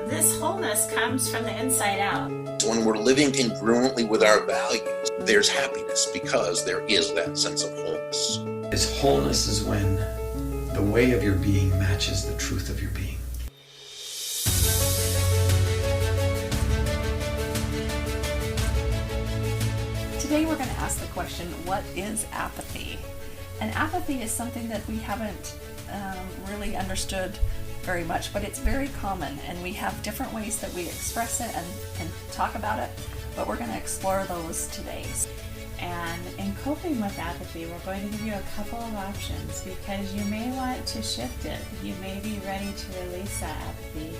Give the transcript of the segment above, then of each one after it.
This wholeness comes from the inside out. When we're living congruently with our values, there's happiness because there is that sense of wholeness. This wholeness is when the way of your being matches the truth of your being. Today we're going to ask the question, what is apathy? And apathy is something that we haven't really understood very much, but it's very common, and we have different ways that we express it and talk about it, but we're going to explore those today. And in coping with apathy, we're going to give you a couple of options because you may want to shift it. You may be ready to release that apathy,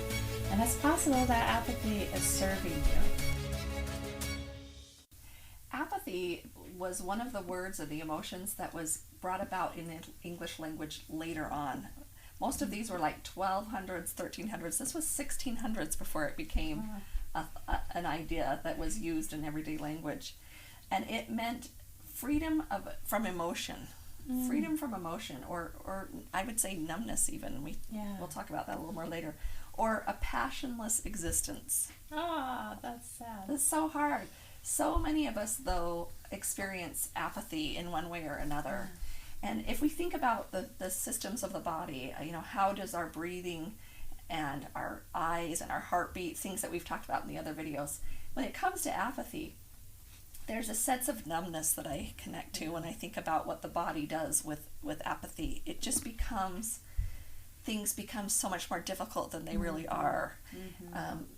and it's possible that apathy is serving you. Apathy was one of the words or the emotions that was brought about in the English language later on. Most of these were like 1200s, 1300s. This was 1600s before it became an idea that was used in everyday language. And it meant freedom from emotion. Freedom from emotion, or I would say numbness even. We'll talk about that a little more later. Or a passionless existence. Oh, that's sad. It's so hard. So many of us, though, experience apathy in one way or another. And if we think about the systems of the body, how does our breathing and our eyes and our heartbeat, things that we've talked about in the other videos, when it comes to apathy, there's a sense of numbness that I connect to when I think about what the body does with apathy. It just things become so much more difficult than they really are.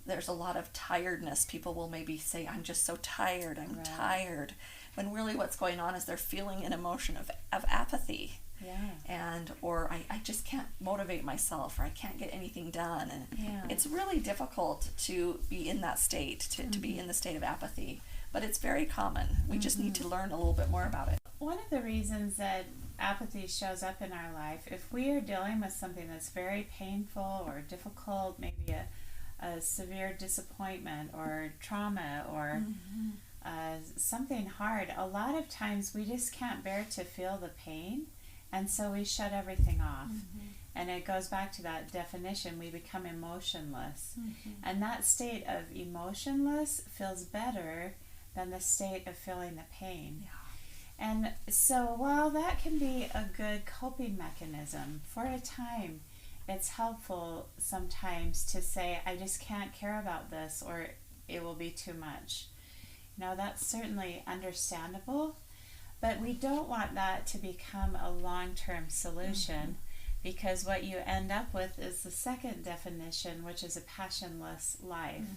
There's a lot of tiredness. People will maybe say, I'm just so tired, I'm tired. When really what's going on is they're feeling an emotion of apathy. Or I just can't motivate myself, or I can't get anything done. And it's really difficult to be in that state, to be in the state of apathy. But it's very common. We just need to learn a little bit more about it. One of the reasons that apathy shows up in our life, if we are dealing with something that's very painful or difficult, maybe a severe disappointment or trauma or something hard, a lot of times we just can't bear to feel the pain, and so we shut everything off. And it goes back to that definition, we become emotionless. And that state of emotionless feels better than the state of feeling the pain. And so while that can be a good coping mechanism for a time, it's helpful sometimes to say, I just can't care about this, or it will be too much. That's certainly understandable, but we don't want that to become a long-term solution, because what you end up with is the second definition, which is a passionless life.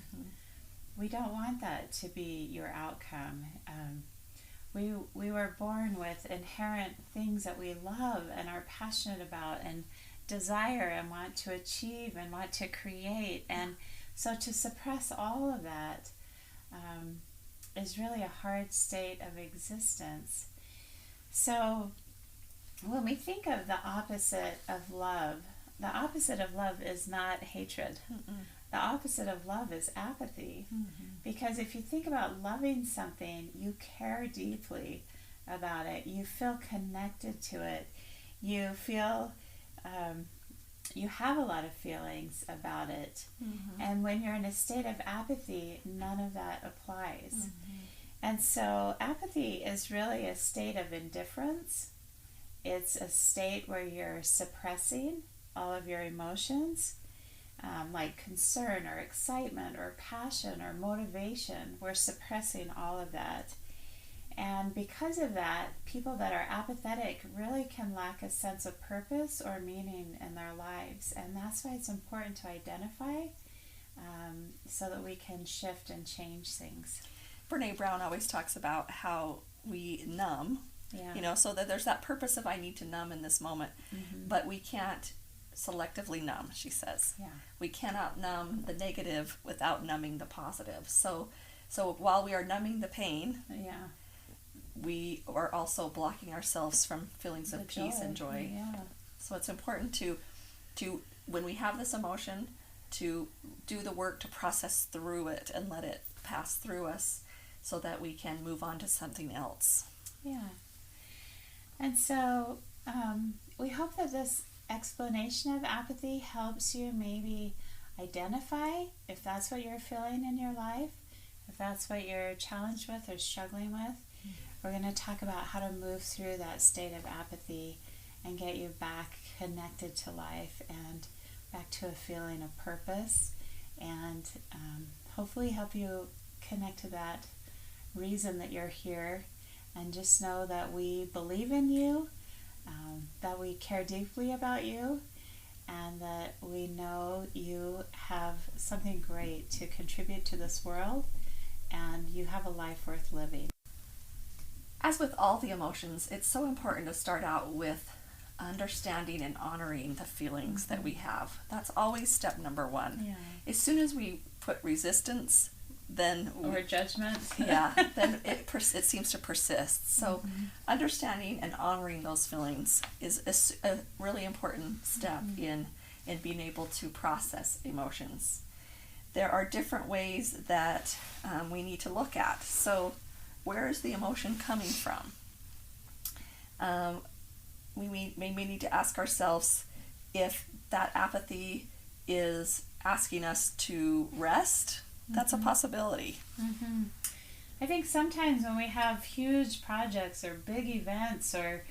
We don't want that to be your outcome. We were born with inherent things that we love and are passionate about and desire and want to achieve and want to create. And so to suppress all of that is really a hard state of existence. So when we think of the opposite of love is not hatred. The opposite of love is apathy. Because if you think about loving something, you care deeply about it. You feel connected to it. You feel, you have a lot of feelings about it. And when you're in a state of apathy, none of that applies. And so apathy is really a state of indifference. It's a state where you're suppressing all of your emotions. Like concern or excitement or passion or motivation. We're suppressing all of that. And because of that, people that are apathetic really can lack a sense of purpose or meaning in their lives. And that's why it's important to identify so that we can shift and change things. Brene Brown always talks about how we numb, so that there's that purpose of I need to numb in this moment, but we can't selectively numb, she says. We cannot numb the negative without numbing the positive. So while we are numbing the pain, we are also blocking ourselves from feelings of peace and joy. So it's important to when we have this emotion, to do the work to process through it and let it pass through us so that we can move on to something else. And so we hope that this explanation of apathy helps you maybe identify if that's what you're feeling in your life, if that's what you're challenged with or struggling with. We're going to talk about how to move through that state of apathy and get you back connected to life and back to a feeling of purpose, and hopefully help you connect to that reason that you're here, and just know that we believe in you, that we care deeply about you, and that we know you have something great to contribute to this world, and you have a life worth living. As with all the emotions, it's so important to start out with understanding and honoring the feelings that we have. That's always step number one. Yeah. As soon as we put resistance, then Or judgment. then it seems to persist. So understanding and honoring those feelings is a really important step in being able to process emotions. There are different ways that we need to look at. So where is the emotion coming from? We may need to ask ourselves if that apathy is asking us to rest. That's a possibility. I think sometimes when we have huge projects or big events or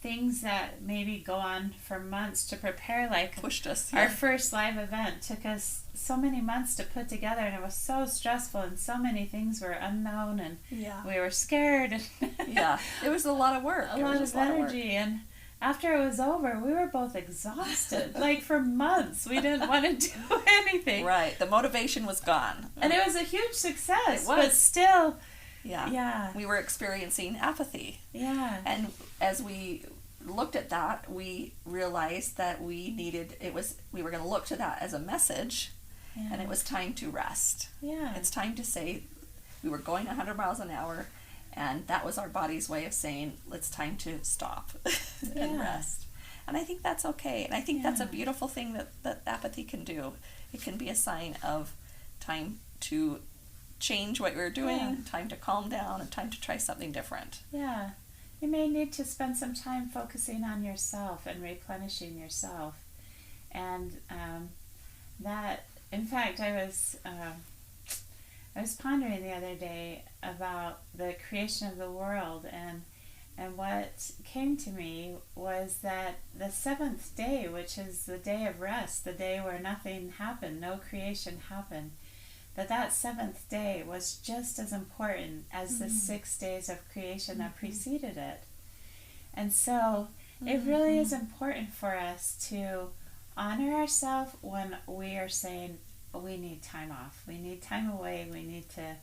things that maybe go on for months to prepare, like Pushed us. our first live event took us so many months to put together, and it was so stressful, and so many things were unknown, and we were scared. It was a lot of work. A lot of energy, and after it was over, we were both exhausted. Like for months, we didn't want to do anything. Right, the motivation was gone. And it was a huge success, It was. but still, we were experiencing apathy. Yeah. And as we looked at that, we realized that we were going to look to that as a message, and it was time to rest. Yeah. It's time to say we were going 100 miles an hour, and that was our body's way of saying it's time to stop and rest. And I think that's okay. And I think that's a beautiful thing that apathy can do. It can be a sign of time to change what we're doing, time to calm down, and time to try something different. Yeah. You may need to spend some time focusing on yourself and replenishing yourself. And that, in fact, I was pondering the other day about the creation of the world, and what came to me was that the seventh day, which is the day of rest, the day where nothing happened, no creation happened, that seventh day was just as important as the 6 days of creation that preceded it. And so it really is important for us to honor ourselves when we are saying we need time off, we need time away, we need to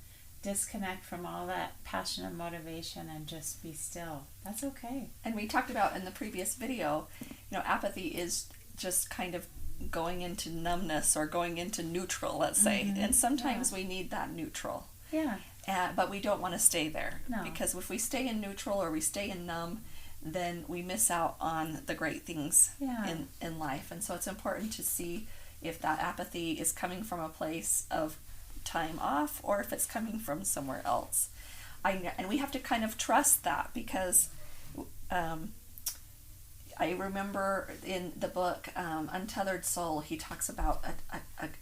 disconnect from all that passion and motivation and just be still. That's okay. And we talked about in the previous video, apathy is just kind of going into numbness or going into neutral, let's say. And sometimes we need that neutral. Yeah. But we don't want to stay there. No. Because if we stay in neutral or we stay in numb, then we miss out on the great things in life. And so it's important to see if that apathy is coming from a place of time off or if it's coming from somewhere else. And we have to kind of trust that, because I remember in the book Untethered Soul, he talks about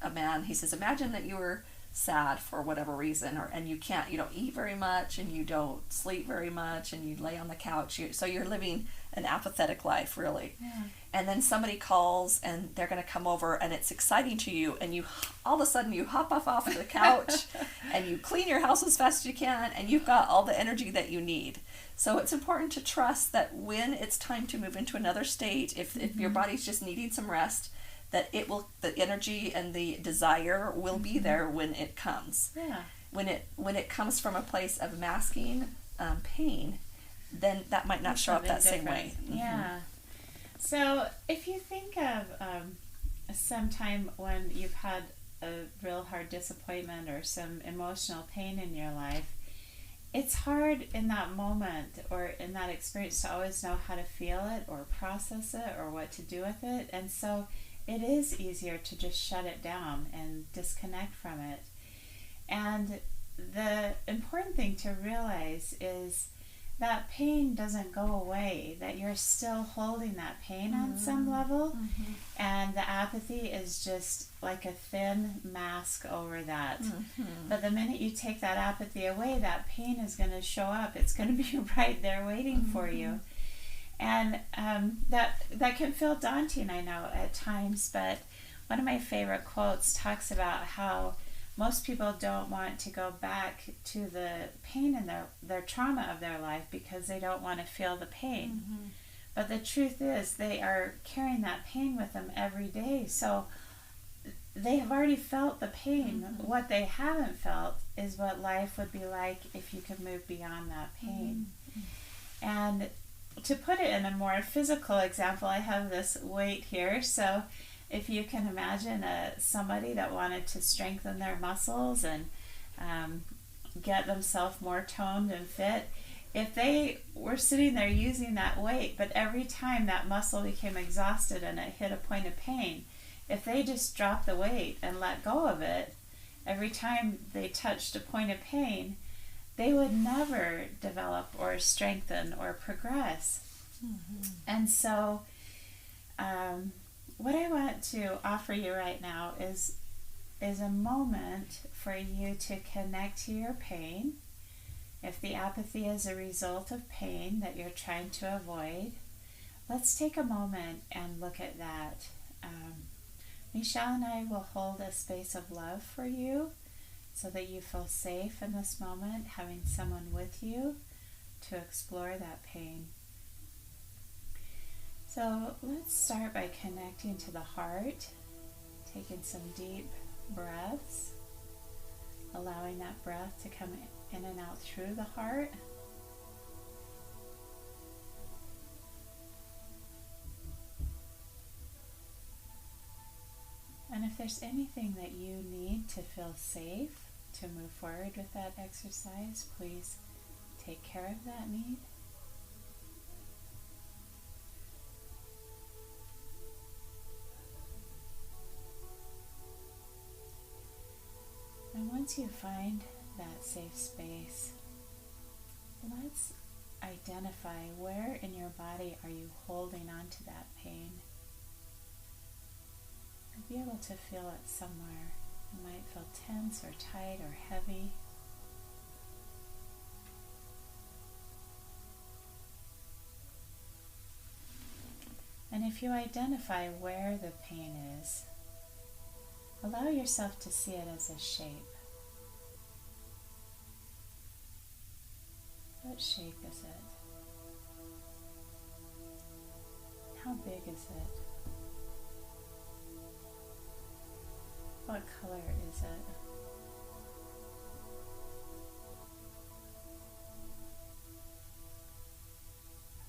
a man. He says, imagine that you were sad for whatever reason, and you don't eat very much, and you don't sleep very much, and you lay on the couch, so you're living an apathetic life, really. And then somebody calls, and they're going to come over, and it's exciting to you, and you all of a sudden you hop off of the couch and you clean your house as fast as you can, and you've got all the energy that you need. So it's important to trust that when it's time to move into another state, if your body's just needing some rest, that the energy and the desire will be there when it comes. Yeah. When it comes from a place of masking pain, then that might not show up that same way. Yeah. So if you think of some time when you've had a real hard disappointment or some emotional pain in your life, it's hard in that moment or in that experience to always know how to feel it or process it or what to do with it. And so it is easier to just shut it down and disconnect from it. And the important thing to realize is that pain doesn't go away, that you're still holding that pain on some level, and the apathy is just like a thin mask over that. But the minute you take that apathy away, that pain is going to show up. It's going to be right there waiting for you. And that can feel daunting, I know, at times, but one of my favorite quotes talks about how most people don't want to go back to the pain in their trauma of their life because they don't want to feel the pain. But the truth is they are carrying that pain with them every day. So they have already felt the pain. What they haven't felt is what life would be like if you could move beyond that pain. And to put it in a more physical example, I have this weight here. So if you can imagine somebody that wanted to strengthen their muscles and get themselves more toned and fit, if they were sitting there using that weight, but every time that muscle became exhausted and it hit a point of pain, if they just dropped the weight and let go of it, every time they touched a point of pain, they would never develop or strengthen or progress. And so what I want to offer you right now is a moment for you to connect to your pain. If the apathy is a result of pain that you're trying to avoid, let's take a moment and look at that. Michelle and I will hold a space of love for you so that you feel safe in this moment, having someone with you to explore that pain. So let's start by connecting to the heart, taking some deep breaths, allowing that breath to come in and out through the heart. And if there's anything that you need to feel safe to move forward with that exercise, please take care of that need. And once you find that safe space, let's identify where in your body are you holding on to that pain. You'll be able to feel it somewhere. You might feel tense or tight or heavy. And if you identify where the pain is, allow yourself to see it as a shape. What shape is it? How big is it? What color is it?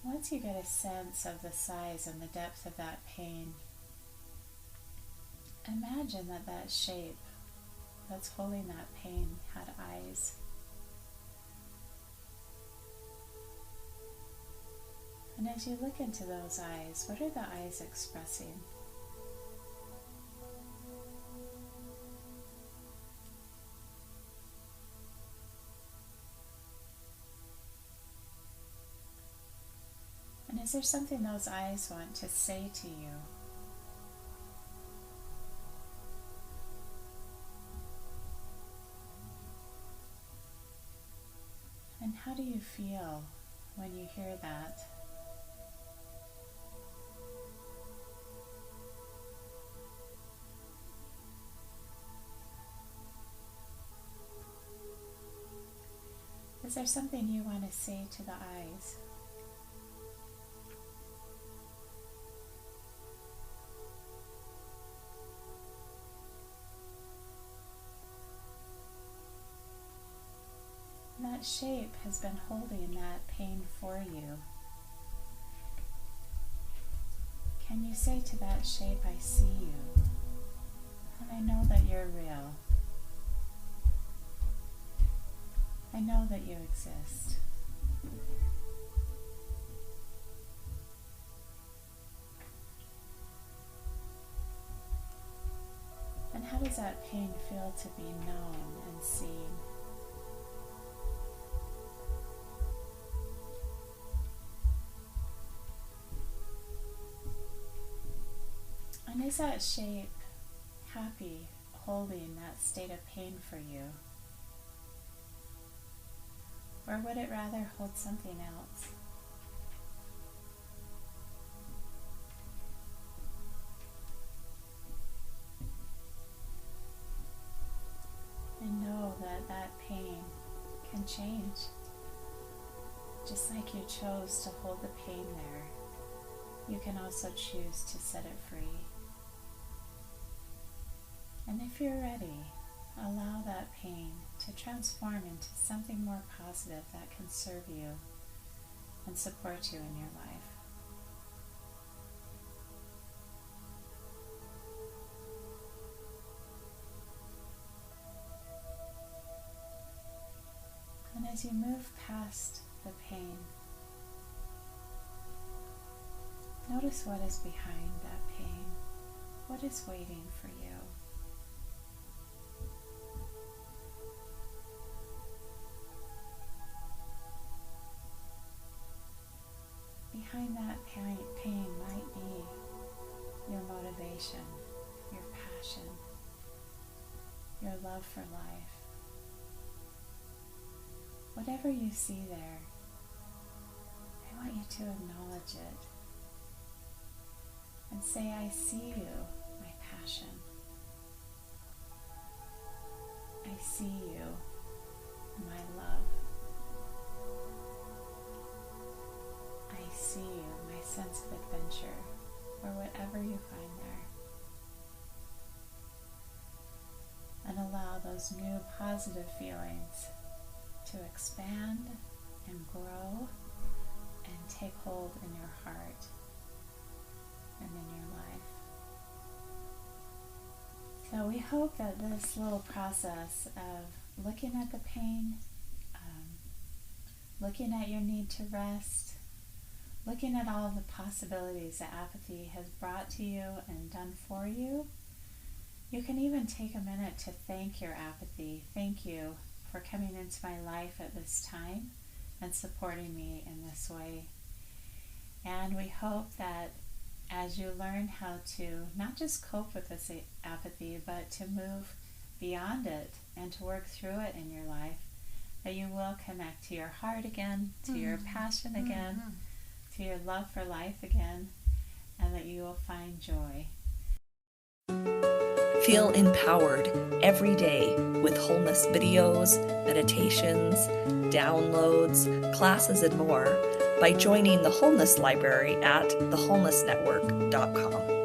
Once you get a sense of the size and the depth of that pain, imagine that shape that's holding that pain had eyes. And as you look into those eyes, what are the eyes expressing? And is there something those eyes want to say to you? And how do you feel when you hear that? Is there something you want to say to the eyes? That shape has been holding that pain for you. Can you say to that shape, I see you, and I know that you're real. I know that you exist. And how does that pain feel to be known and seen? And is that shape happy holding that state of pain for you? Or would it rather hold something else? And know that that pain can change. Just like you chose to hold the pain there, you can also choose to set it free. And if you're ready, allow that pain to transform into something more positive that can serve you and support you in your life. And as you move past the pain, notice what is behind that pain. What is waiting for you? Behind that pain might be your motivation, your passion, your love for life. Whatever you see there, I want you to acknowledge it and say, I see you, my passion. I see you, my love. I see you, my sense of adventure, or whatever you find there. And allow those new positive feelings to expand and grow and take hold in your heart and in your life. So we hope that this little process of looking at the pain, looking at your need to rest, looking at all of the possibilities that apathy has brought to you and done for you, you can even take a minute to thank your apathy. Thank you for coming into my life at this time and supporting me in this way. And we hope that as you learn how to not just cope with this apathy, but to move beyond it and to work through it in your life, that you will connect to your heart again, to your passion again, to your love for life again, and that you will find joy. Feel empowered every day with wholeness videos, meditations, downloads, classes, and more by joining the Wholeness Library at thewholenessnetwork.com.